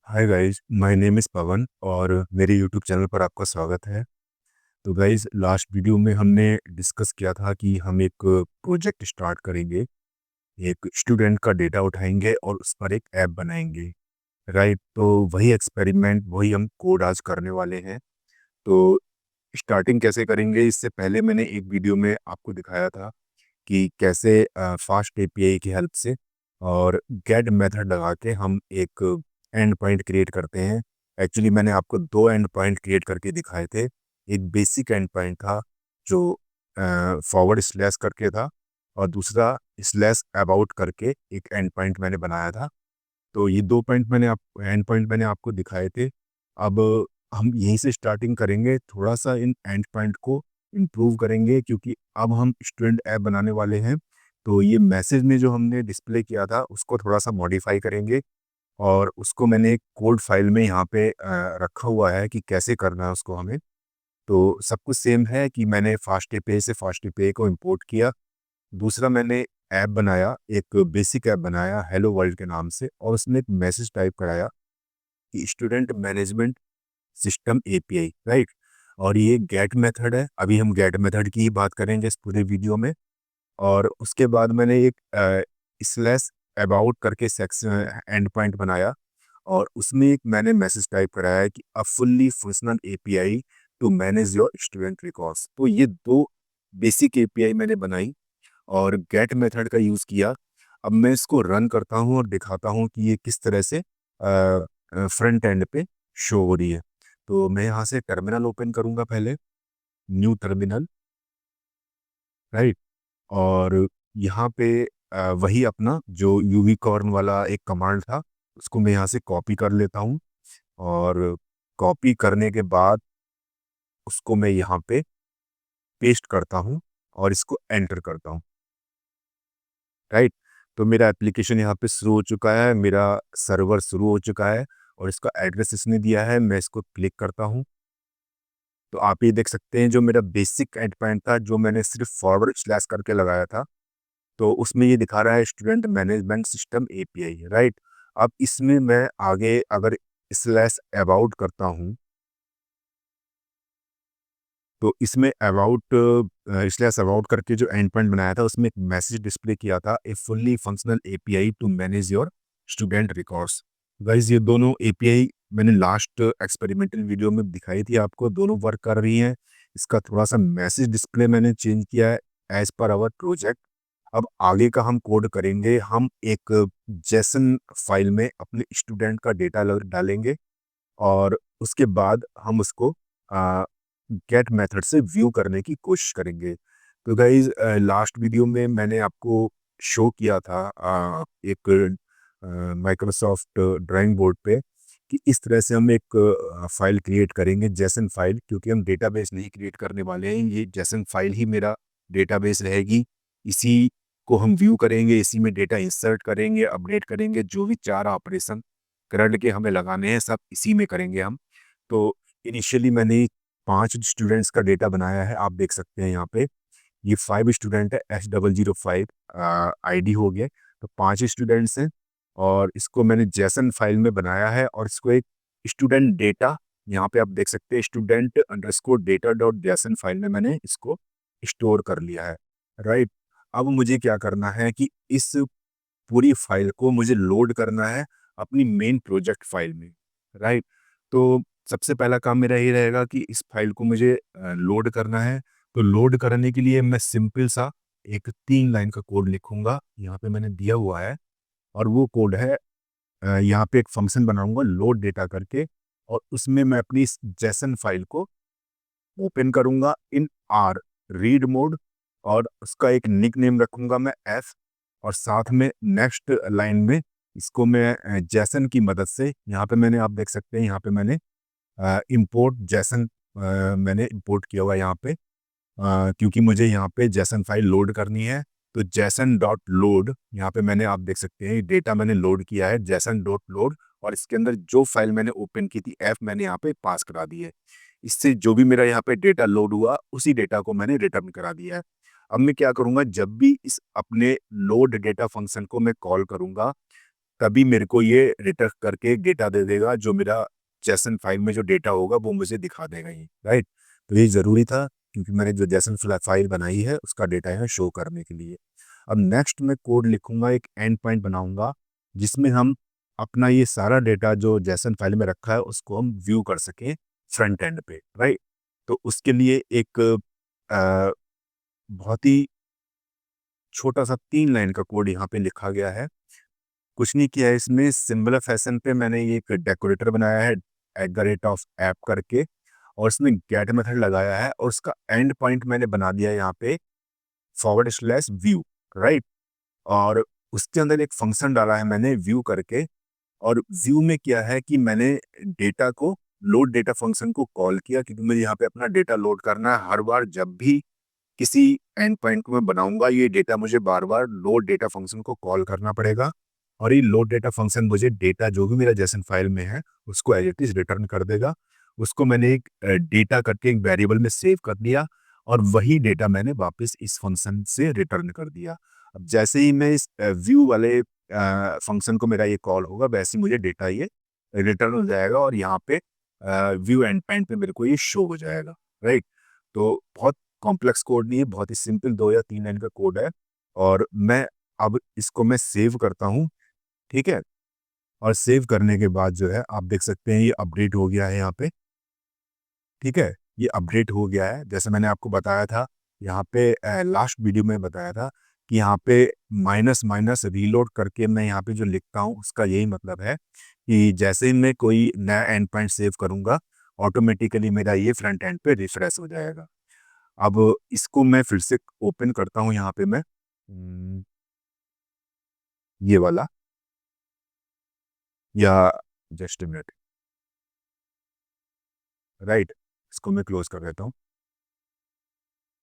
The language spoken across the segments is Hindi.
Hi guys, my name is Pavan और मेरे यूट्यूब चैनल पर आपका स्वागत है। तो गाइस, लास्ट वीडियो में हमने डिस्कस किया था कि हम एक प्रोजेक्ट स्टार्ट करेंगे। एक स्टूडेंट का डेटा उठाएंगे और उस पर एक ऐप बनाएंगे। राइट, तो वही एक्सपेरिमेंट, वही हम कोड आज करने वाले हैं। तो स्टार्टिंग कैसे करेंगे, इससे पहले मैंने एक वीडियो में आपको दिखाया था कि कैसे फास्ट एपीआई की हेल्प से और गेट मेथड लगा के हम एक एंड पॉइंट क्रिएट करते हैं। एक्चुअली मैंने आपको दो एंड पॉइंट क्रिएट करके दिखाए थे। एक बेसिक एंड पॉइंट था जो फॉरवर्ड स्लैश करके था, और दूसरा स्लैश अबाउट करके एक एंड पॉइंट मैंने बनाया था। तो ये दो पॉइंट मैंने आप एंड पॉइंट मैंने आपको दिखाए थे। अब हम यहीं से स्टार्टिंग करेंगे, थोड़ा सा इन एंड पॉइंट को इम्प्रूव करेंगे, क्योंकि अब हम स्टूडेंट ऐप बनाने वाले हैं। तो ये मैसेज में जो हमने डिस्प्ले किया था उसको थोड़ा सा मॉडिफाई करेंगे, और उसको मैंने एक कोड फाइल में यहाँ पे रखा हुआ है कि कैसे करना है उसको हमें। तो सब कुछ सेम है कि मैंने फास्ट एपीआई से फास्ट एपीआई को इंपोर्ट किया। दूसरा, मैंने ऐप बनाया, एक बेसिक ऐप बनाया हेलो वर्ल्ड के नाम से, और उसमें एक मैसेज टाइप कराया कि student management system API. Right, और ये गेट मेथड है। अभी हम गेट मेथड की ही बात करेंगे इस पूरे वीडियो में। और उसके बाद मैंने एक स्लैश अबाउट करके सेक्शन एंड पॉइंट बनाया, और उसमें एक मैंने मैसेज टाइप कराया है कि a fully functional API to manage your student records. तो ये दो बेसिक एपीआई मैंने बनाई और गेट मेथड का यूज़ किया। अब मैं इसको रन करता हूँ और दिखाता हूँ कि ये किस तरह से फ्रंट एंड पे शो हो रही है। तो मैं यहाँ से टर्मिनल ओपन करूँगा पहले, न्यू टर्मिनल। राइट, और यहाँ पे वही अपना जो यूनिकॉर्न वाला एक कमांड था उसको मैं यहाँ से कॉपी कर लेता हूँ, और कॉपी करने के बाद उसको मैं यहाँ पे पेस्ट करता हूँ और इसको एंटर करता हूँ। राइट, तो मेरा एप्लीकेशन यहाँ पे शुरू हो चुका है, मेरा सर्वर शुरू हो चुका है, और इसका एड्रेस इसने दिया है। मैं इसको क्लिक करता हूँ, तो आप ये देख सकते हैं जो मेरा बेसिक एंड पॉइंट था जो मैंने सिर्फ फॉरवर्ड स्लैश करके लगाया था, तो उसमें ये दिखा रहा है student management system API. Right, अब इसमें मैं आगे अगर स्लैश अबाउट करता हूँ, तो इसमें अबाउट स्लैश अबाउट करके जो एंड पॉइंट बनाया था उसमें एक मैसेज डिस्प्ले किया था, a fully functional API to manage your student records. Guys, ये दोनों एपीआई मैंने लास्ट एक्सपेरिमेंटल वीडियो में दिखाई थी आपको, दोनों वर्क कर रही हैं। इसका थोड़ा सा मैसेज डिस्प्ले मैंने चेंज किया है एज पर आवर प्रोजेक्ट। अब आगे का हम कोड करेंगे, हम एक जेसन फाइल में अपने स्टूडेंट का डेटा डालेंगे, और उसके बाद हम उसको गेट मेथड से व्यू करने की कोशिश करेंगे। तो गाइज, लास्ट वीडियो में मैंने आपको शो किया था एक माइक्रोसॉफ्ट ड्राइंग बोर्ड पे कि इस तरह से हम एक फाइल क्रिएट करेंगे, जेसन फाइल, क्योंकि हम डेटाबेस नहीं क्रिएट करने वाले हैं। ये जेसन फाइल ही मेरा डेटाबेस रहेगी। इसी को हम व्यू करेंगे, इसी में डेटा इंसर्ट करेंगे, अपडेट करेंगे, जो भी चार ऑपरेशन करंट के हमें लगाने हैं सब इसी में करेंगे हम। तो इनिशियली मैंने 5 स्टूडेंट्स का डेटा बनाया है, आप देख सकते हैं यहाँ पे। ये 5 स्टूडेंट है, H005 आईडी हो गए, तो 5 स्टूडेंट्स हैं। और इसको मैंने जेसन फाइल में बनाया है, और इसको एक स्टूडेंट डेटा, यहाँ पे आप देख सकते हैं student underscore data dot JSON file में मैंने इसको स्टोर कर लिया है। राइट, अब मुझे क्या करना है कि इस पूरी फाइल को मुझे लोड करना है अपनी मेन प्रोजेक्ट फाइल में। राइट, तो सबसे पहला काम मेरा ये रहेगा कि इस फाइल को मुझे लोड करना है। तो लोड करने के लिए मैं सिंपल सा एक 3 लाइन का कोड लिखूंगा, यहाँ पे मैंने दिया हुआ है। और वो कोड है, यहाँ पे एक फंक्शन बनाऊंगा लोड डेटा करके, और उसमें मैं अपनी इस जेसन फाइल को ओपन करूंगा इन आर रीड मोड, और उसका एक निक नेम रखूंगा मैं एफ, और साथ में नेक्स्ट लाइन में इसको मैं जैसन की मदद से, यहाँ पे मैंने, आप देख सकते हैं यहाँ पे मैंने इंपोर्ट जैसन मैंने इंपोर्ट किया हुआ है यहाँ पे, क्योंकि मुझे यहाँ पे जैसन फाइल लोड करनी है। तो जैसन डॉट लोड, यहाँ पे मैंने, आप देख सकते हैं डेटा मैंने लोड किया है जैसन डॉट लोड, और इसके अंदर जो फाइल मैंने ओपन की थी एफ मैंने यहाँ पे पास करा दी है। इससे जो भी मेरा यहाँ पे डेटा लोड हुआ उसी डेटा को मैंने रिटर्न करा दिया है। अब मैं क्या करूँगा, जब भी इस अपने लोड डेटा फंक्शन को मैं कॉल करूँगा, तभी मेरे को ये रिटर्न करके डेटा दे देगा, जो मेरा जेसन फाइल में जो डेटा होगा वो मुझे दिखा देगा ये, राइट। तो ये ज़रूरी था क्योंकि मैंने जो जेसन फाइल बनाई है उसका डेटा यहाँ शो करने के लिए। अब नेक्स्ट मैं कोड लिखूंगा, एक एंड पॉइंट बनाऊंगा जिसमें हम अपना ये सारा डेटा जो जेसन फाइल में रखा है उसको हम व्यू कर सकें फ्रंट एंड पे, राइट। तो उसके लिए एक बहुत ही छोटा सा 3 लाइन का कोड यहाँ पे लिखा गया है। कुछ नहीं किया है इसमें, सिंबल फैशन पे मैंने ये एक डेकोरेटर बनाया है @of app करके, और इसमें गेट मेथड लगाया है और उसका एंड पॉइंट मैंने बना दिया है यहाँ पे /view, राइट। और उसके अंदर एक फंक्शन डाला है मैंने व्यू करके, और व्यू में क्या है कि मैंने डेटा को लोड डेटा फंक्शन को कॉल किया क्योंकि मुझे यहाँ पे अपना डेटा लोड करना है। हर बार जब भी किसी एंड पॉइंट को मैं बनाऊंगा ये डेटा मुझे बार बार लोड डेटा फंक्शन को कॉल करना पड़ेगा, और ये लोड डेटा फंक्शन मुझे डेटा जो भी मेरा जेसन फाइल में है उसको एज इट इज रिटर्न कर देगा। उसको मैंने एक डेटा करके एक वेरिएबल में सेव कर दिया, और वही डेटा मैंने वापस इस फंक्शन से रिटर्न कर दिया। अब जैसे ही मैं इस व्यू वाले फंक्शन को मेरा ये कॉल होगा वैसे ही मुझे डेटा ये रिटर्न हो जाएगा, और यहाँ पे व्यू एंड पॉइंट पे मेरे को ये शो हो जाएगा, राइट। तो बहुत कॉम्प्लेक्स कोड नहीं है, बहुत ही सिंपल 2 या 3 लाइन का कोड है। और मैं अब इसको मैं सेव करता हूँ, ठीक है। और सेव करने के बाद जो है आप देख सकते हैं ये अपडेट हो गया है यहाँ पे, ठीक है। ये अपडेट हो गया है जैसे मैंने आपको बताया था यहाँ पे, लास्ट वीडियो में बताया था कि यहाँ पे माइनस माइनस रीलोड करके मैं यहाँ पे जो लिखता हूँ उसका यही मतलब है कि जैसे ही मैं कोई नया एंड पॉइंट सेव करूँगा ऑटोमेटिकली मेरा ये फ्रंट एंड पे रिफ्रेश हो जाएगा। अब इसको मैं फिर से ओपन करता हूँ यहाँ पे मैं, ये वाला, या जस्ट मिनट, राइट। इसको मैं क्लोज कर देता हूँ।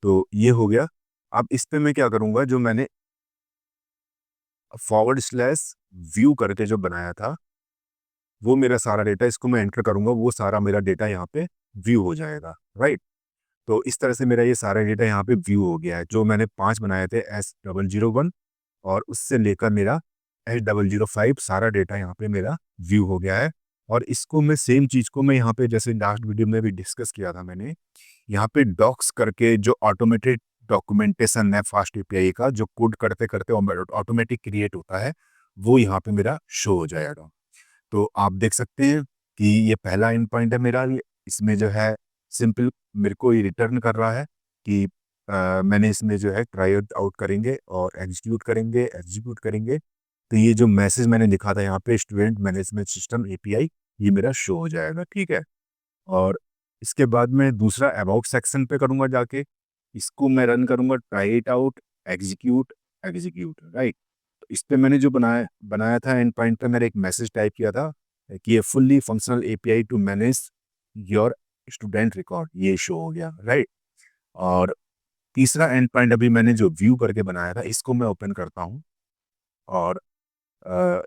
तो ये हो गया। अब इस पे मैं क्या करूँगा, जो मैंने /व्यू करके जो बनाया था वो मेरा सारा डेटा, इसको मैं एंटर करूँगा वो सारा मेरा डेटा यहाँ पे व्यू हो जाएगा, राइट। तो इस तरह से मेरा ये सारा डेटा यहाँ पे व्यू हो गया है। जो मैंने 5 बनाए थे S001 और उससे लेकर मेरा S005 सारा डेटा यहाँ पे मेरा व्यू हो गया है। और इसको मैं सेम चीज़ को मैं यहाँ पे जैसे लास्ट वीडियो में भी डिस्कस किया था मैंने, यहाँ पे डॉक्स करके जो ऑटोमेटेड डॉक्यूमेंटेशन है फास्ट एपीआई का, जो कोड करते करते ऑटोमेटिक क्रिएट होता है, वो यहाँ पे मेरा शो हो जाएगा। तो आप देख सकते हैं कि ये पहला एंड पॉइंट है मेरा, ये इसमें जो है सिंपल मेरे को ये रिटर्न कर रहा है कि मैंने इसमें जो है ट्राई आउट करेंगे और एग्जीक्यूट करेंगे। तो ये जो मैसेज मैंने लिखा था यहाँ पे स्टूडेंट मैनेजमेंट सिस्टम एपीआई, ये मेरा शो हो जाएगा, ठीक है। और इसके बाद मैं दूसरा अबाउट सेक्शन पे करूँगा जाके, इसको मैं रन करूँगा try it out execute execute, right. तो इस पे मैंने जो बनाया बनाया था एंड पॉइंट पे मैंने एक मैसेज टाइप किया था कि ये fully functional API to manage your student record, ये शो हो गया, राइट। और तीसरा एंड पॉइंट अभी मैंने जो व्यू करके बनाया था इसको मैं ओपन करता हूँ, और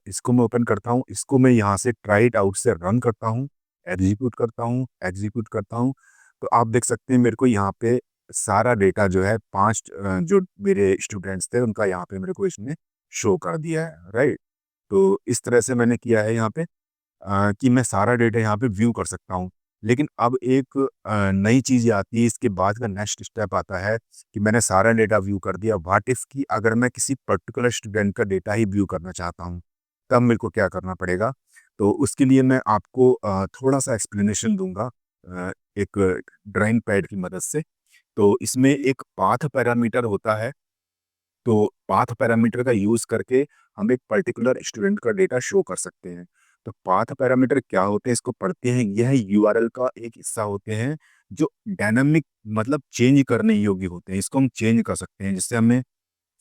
इसको मैं ओपन करता हूँ, इसको मैं यहाँ से ट्राई इट आउट से रन करता हूँ, एग्जीक्यूट करता हूँ। तो आप देख सकते हैं मेरे को यहाँ पे सारा डेटा जो है 5 जो मेरे स्टूडेंट्स थे उनका यहाँ पे मेरे को इसने शो कर दिया है, राइट। तो इस तरह से मैंने किया है यहाँ पे कि मैं सारा डेटा यहाँ पे व्यू कर सकता हूँ। लेकिन अब एक नई चीज़ ये आती है, इसके बाद का नेक्स्ट स्टेप आता है कि मैंने सारा डेटा व्यू कर दिया, व्हाट इफ़ कि अगर मैं किसी पर्टिकुलर स्टूडेंट का डेटा ही व्यू करना चाहता हूँ, तब मेरे को क्या करना पड़ेगा? तो उसके लिए मैं आपको थोड़ा-सा एक्सप्लेनेशन दूँगा एक ड्राइंग पैड की मदद से। तो इसमें एक पाथ पैरामीटर होता है, तो पाथ पैरामीटर का यूज़ करके हम एक पर्टिकुलर स्टूडेंट का डेटा शो कर सकते हैं। तो पाथ पैरामीटर क्या होते हैं इसको पढ़ते हैं। यह यूआरएल का एक हिस्सा होते हैं जो डायनामिक मतलब चेंज करने योग्य होते हैं। इसको हम चेंज कर सकते हैं, जैसे हमें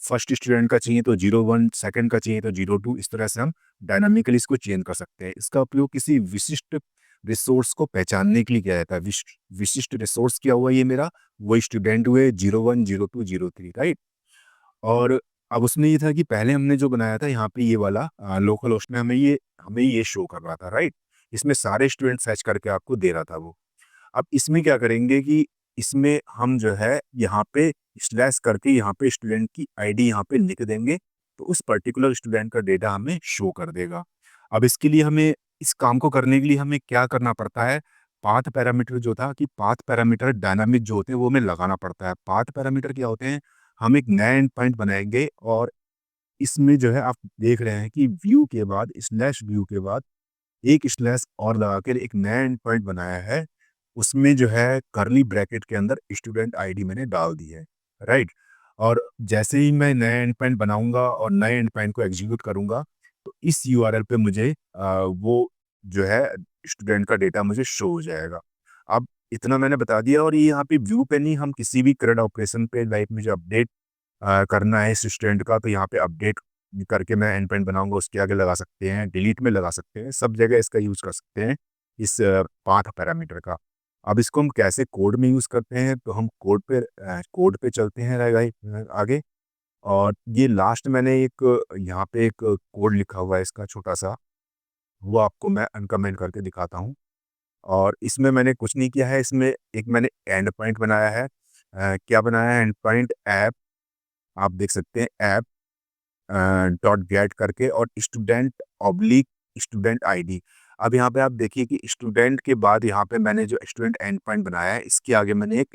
फर्स्ट स्टूडेंट का चाहिए तो 01, सेकंड का चाहिए तो 02, इस तरह से हम डायनामिकली इसको चेंज कर सकते हैं। इसका उपयोग किसी विशिष्ट रिसोर्स को पहचानने के लिए किया जाता है। विशिष्ट रिसोर्स क्या हुआ, ये मेरा वही स्टूडेंट हुए 01, 02, 03, राइट। और अब उसमें ये था कि पहले हमने जो बनाया था यहाँ पे ये वाला लोकल होस्ट में हमें ये शो कर रहा था, राइट। इसमें सारे स्टूडेंट फैच करके आपको दे रहा था वो। अब इसमें क्या करेंगे कि इसमें हम जो है यहाँ पे स्लैश करके यहाँ पे स्टूडेंट की आईडी यहाँ पे लिख देंगे, तो उस पर्टिकुलर स्टूडेंट का डेटा हमें शो कर देगा। अब इसके लिए हमें इस काम को करने के लिए हमें क्या करना पड़ता है, पाथ पैरामीटर जो था कि पाथ पैरामीटर डायनामिक जो होते हैं वो हमें लगाना पड़ता है। पाथ पैरामीटर क्या होते हैं, हम एक नया एंड पॉइंट बनाएँगे और इसमें जो है आप देख रहे हैं कि व्यू के बाद स्लैश व्यू के बाद एक स्लैश और लगाकर एक नया एंड पॉइंट बनाया है। उसमें जो है कर्ली ब्रैकेट के अंदर स्टूडेंट आईडी मैंने डाल दी है, राइट? और जैसे ही मैं नया एंड पॉइंट बनाऊँगा और नए एंड पॉइंट को एग्ज़ीक्यूट करूँगा, तो इस यूआरएल पे मुझे वो जो है स्टूडेंट का डेटा मुझे शो हो जाएगा। अब इतना मैंने बता दिया और ये यहाँ पे व्यू पे नहीं, हम किसी भी करंट ऑपरेशन पे लाइक मुझे अपडेट करना है इस स्टूडेंट का, तो यहाँ पे अपडेट करके मैं एंड पॉइंट बनाऊँगा, उसके आगे लगा सकते हैं, डिलीट में लगा सकते हैं, सब जगह इसका यूज़ कर सकते हैं, इस पाथ पैरामीटर का। अब इसको हम कैसे कोड में यूज़ करते हैं, तो हम कोड पे चलते हैं आगे। और ये लास्ट मैंने एक यहाँ पे एक कोड लिखा हुआ है इसका छोटा-सा, वो आपको मैं अनकमेंट करके दिखाता हूँ। और इसमें मैंने कुछ नहीं किया है, इसमें एक मैंने एंड पॉइंट बनाया है। क्या बनाया है, एंड पॉइंट ऐप, आप देख सकते हैं ऐप डॉट गेट करके और स्टूडेंट ऑब्लिक स्टूडेंट आईडी। अब यहाँ पे आप देखिए कि स्टूडेंट के बाद यहाँ पे मैंने जो स्टूडेंट एंड पॉइंट बनाया है, इसके आगे मैंने एक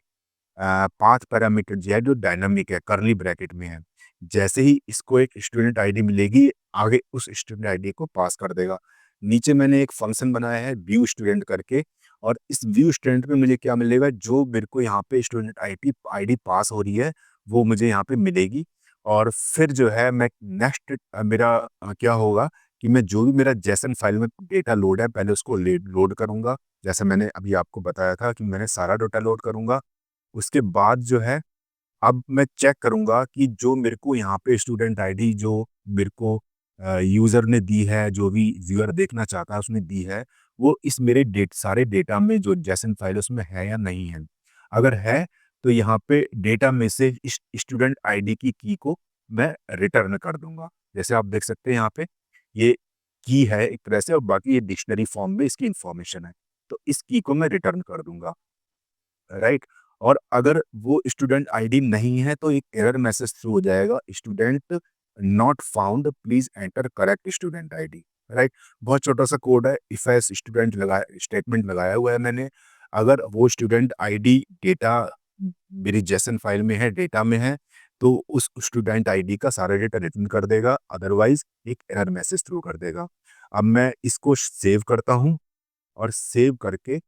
पाथ पैरामीटर जो है जो डायनामिक है, कर्ली ब्रैकेट में है। जैसे ही इसको एक स्टूडेंट आईडी मिलेगी, आगे उस स्टूडेंट आईडी को पास कर देगा। नीचे मैंने एक फंक्शन बनाया है व्यू स्टूडेंट करके, और इस व्यू स्टूडेंट में मुझे क्या मिलेगा, जो मेरे को यहाँ पे स्टूडेंट आईडी आईडी पास हो रही है, वो मुझे यहाँ पे मिलेगी। और फिर जो है मैं नेक्स्ट मेरा क्या होगा कि मैं जो भी मेरा जेसन फाइल में डेटा लोड है, पहले उसको लोड करूँगा। जैसे मैंने अभी आपको बताया था कि मैंने सारा डेटा लोड करूँगा। उसके बाद जो है, अब मैं चेक करूँगा कि जो मेरे को यहाँ पे स्टूडेंट आईडी जो मेरे को यूज़र ने दी है, जो भी व्यूअर देखना चाहता है उसने दी है, वो इस मेरे सारे डेटा में जो जेसन फाइल है उसमें है या नहीं है। अगर है, तो यहाँ पे डेटा में से इस स्टूडेंट आईडी की को मैं रिटर्न कर दूँगा। जैसे आप देख सकते हैं यहाँ पे, ये की है एक तरह से, और बाकी ये डिक्शनरी फॉर्म में इसकी इन्फॉर्मेशन है। तो इस की को मैं रिटर्न कर दूँगा। राइट? और अगर वो स्टूडेंट आईडी नहीं है, तो एक एरर मैसेज थ्रू हो जाएगा, student not found, please enter correct student ID. Right? बहुत छोटा सा कोड है, इफ एस स्टूडेंट लगाया, स्टेटमेंट लगाया हुआ है मैंने। अगर वो स्टूडेंट आईडी डेटा मेरी जेसन फाइल में है, डेटा में है, तो उस स्टूडेंट आईडी का सारा डेटा रिटर्न कर देगा, अदरवाइज एक एरर मैसेज थ्रू कर देगा। अब मैं इसको सेव करता हूँ, और सेव करके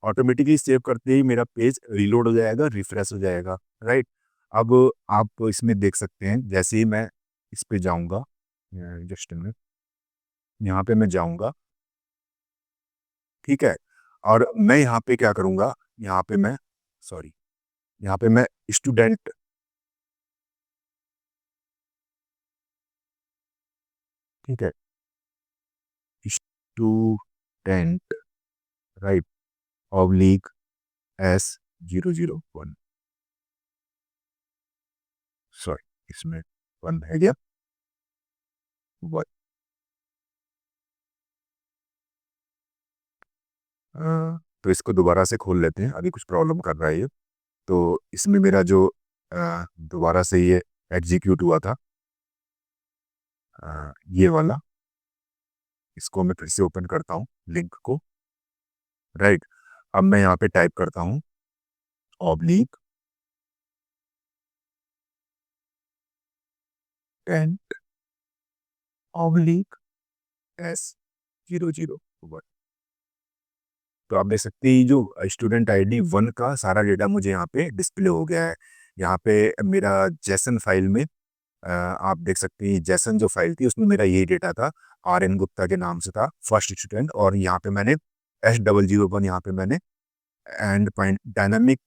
ऑटोमेटिकली सेव करते ही मेरा पेज रीलोड हो जाएगा, रिफ्रेश हो जाएगा, राइट? अब आप इसमें देख सकते हैं, जैसे ही मैं इस पे जाऊँगा, जस्ट मिनट, यहाँ पे मैं जाऊँगा, ठीक है? और मैं यहाँ पे क्या करूँगा, यहाँ पे मैं सॉरी, यहाँ पे मैं स्टूडेंट, ठीक है? Student, right? Oblique S001, sorry, इसमें 1 है क्या? 1, तो इसको दोबारा से खोल लेते हैं, अभी कुछ प्रॉब्लम कर रहा है ये। तो इसमें मेरा जो दोबारा से ये एग्जीक्यूट हुआ था, ये वाला, इसको मैं फिर से ओपन करता हूँ लिंक को, राइट? अब मैं यहाँ पे टाइप करता हूँ ऑब्लिक 10 ऑब्लिक S001। तो आप देख सकते हैं, जो स्टूडेंट आईडी 1 का सारा डेटा मुझे यहाँ पे डिस्प्ले हो गया है। यहाँ पे मेरा जेसन फाइल में आप देख सकते हैं, जेसन जो फाइल थी उसमें मेरा यही डेटा था, RN गुप्ता के नाम से था, फर्स्ट स्टूडेंट। और यहाँ पे मैंने S001, यहाँ पे मैंने एंड पॉइंट डायनामिक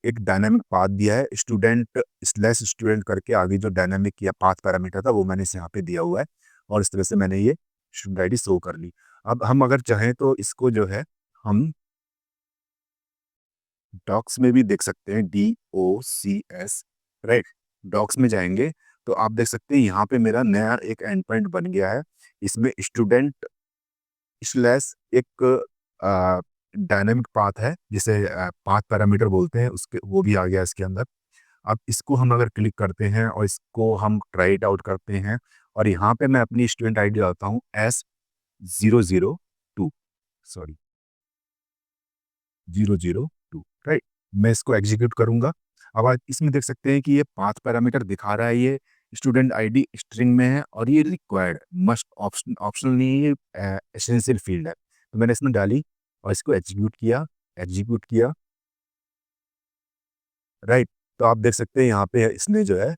एक डायनामिक पाथ दिया है, स्टूडेंट स्लैश स्टूडेंट करके आगे जो डायनामिक या पाथ पैरामीटर था वो मैंने इस यहाँ पे दिया हुआ है, और इस तरह से मैंने ये स्टूडेंट आईडी शो कर ली। अब हम अगर चाहें तो इसको जो है हम डॉक्स में भी देख सकते हैं, DOCS, राइट? डॉक्स में जाएंगे तो आप देख सकते हैं यहाँ पे मेरा नया एक एंड पॉइंट बन गया है। इसमें स्टूडेंट स्लैश एक डायनामिक पाथ है, जिसे पाथ पैरामीटर बोलते हैं, उसके वो भी आ गया इसके अंदर। अब इसको हम अगर क्लिक करते हैं और इसको हम ट्राई इट आउट करते हैं और यहाँ पे मैं अपनी स्टूडेंट आईडी डालता हूँ S002, सॉरी 002, राइट। मैं इसको एग्जीक्यूट करूंगा। अब आप इसमें देख सकते हैं कि ये 5 पैरामीटर दिखा रहा है, ये स्टूडेंट आईडी स्ट्रिंग में है और ये रिक्वायर्ड मस्ट ऑप्शनल नहीं है, ये एसेंशियल फील्ड है। तो मैंने इसमें डाली और इसको एग्जीक्यूट किया, राइट। तो आप देख सकते हैं यहाँ पे इसने जो है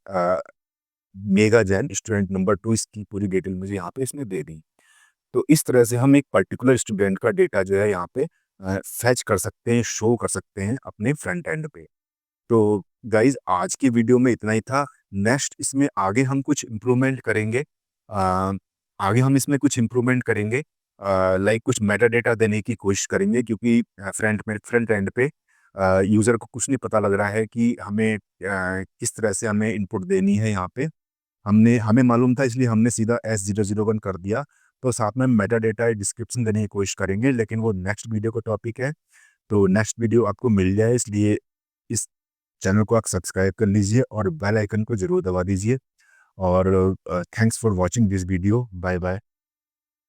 मेगा जैन स्टूडेंट नंबर 2 इसकी पूरी डिटेल मुझे यहाँ पे इसने दे दी। तो इस तरह से हम एक पर्टिकुलर स्टूडेंट का डेटा जो है यहाँ पे फैच कर सकते हैं, शो कर सकते हैं अपने फ्रंट एंड पे। तो गाइज आज की वीडियो में इतना ही था। नेक्स्ट इसमें आगे हम कुछ इम्प्रूवमेंट करेंगे, आगे हम इसमें कुछ इम्प्रूवमेंट करेंगे, लाइक कुछ मेटा डेटा देने की कोशिश करेंगे, क्योंकि फ्रंट एंड पे यूज़र को कुछ नहीं पता लग रहा है कि हमें किस तरह से हमें इनपुट देनी है। यहाँ पे हमें मालूम था, इसलिए हमने सीधा S001 कर दिया। तो साथ में मेटा डेटा डिस्क्रिप्शन देने की कोशिश करेंगे, लेकिन वो नेक्स्ट वीडियो का टॉपिक है। तो नेक्स्ट वीडियो आपको मिल जाए, इसलिए इस चैनल को आप सब्सक्राइब कर लीजिए और बेल आइकन को ज़रूर दबा दीजिए। और thanks for watching this video. Bye bye.